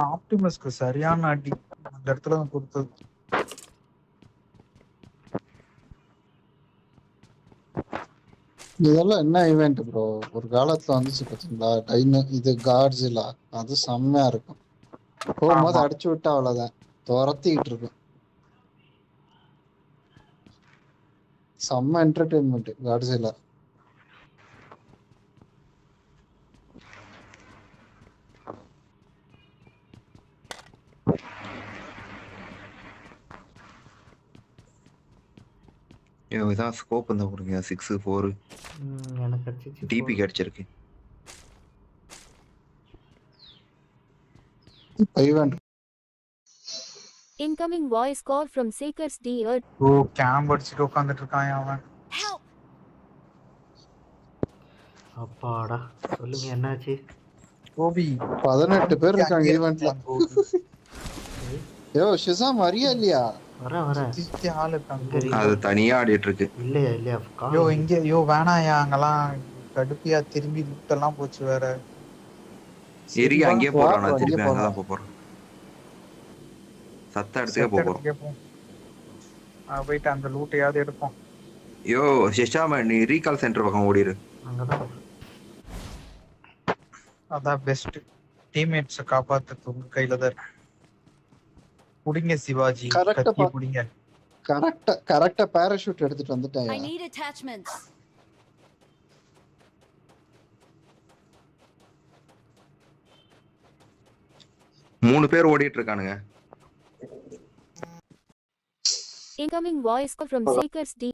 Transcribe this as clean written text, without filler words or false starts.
ஆப்டிமஸ்க்கு சரியான அடி அந்த இடத்துல தான் கொடுத்தது. இதெல்லாம் என்ன ஈவெண்ட் ப்ரோ? ஒரு காலத்துல வந்துச்சு பாத்தீங்களா டைன் இது காட்ஸிலா, அது செம்மையா இருக்கும். போகும்போது ஆமா. அடிச்சு விட்டா அவ்வளவுதான், துரத்திக்கிட்டு இருக்கும். செம்ம என்டர்டைன்மெண்ட் காட்ஸிலா. இதான் ஸ்கோப் இருந்தா கொடுங்க. 6 4 எனக்கு அடிச்சிச்சு டிபி கிடைச்சிருக்கு. Event Incoming voice call from Seekers D. Earth. ஓ கேம்ப் அடிச்சுட்டு உட்காந்துட்டு இருக்கான் அவன். அப்பாடா சொல்லுங்க என்னாச்சு? கோபி 18 பேர் இருக்காங்க ஈவெண்ட்ல. யோ ஷிசாம் வரியா இல்லையா? வர சுத்தி ஆள் இருக்காங்க. அது தனியா ஆடிட்டு இருக்கு. இல்லையா யோ இங்க யோ வேணாயா, அங்கெல்லாம் கடுப்பியா திரும்பி லுட்டெல்லாம் போச்சு வேற. சரி அங்கேயே போறோம். நான் திரும்பி அங்கதான் போறேன். சத்த இடத்துக்கே போறோம். போயிட்டு அந்த லூட்டையாவது எடுப்போம். யோ ஷிஷாம நீ ரீகால் சென்டர் பக்கம் ஓடிரு. அங்கதான் அதான் பெஸ்ட். டீம்மேட்ஸை காப்பாத்துறது உங்க கையில தான் இருக்கு. புடிங்க சிவாஜி, கத்தி புடிங்க. கரெக்டா பாராசூட் எடுத்துட்டு வந்துட்டேன். I need attachments. மூணு பேர் ஓடிட்டு இருக்கானுங்க. Incoming voice call from Seekers D.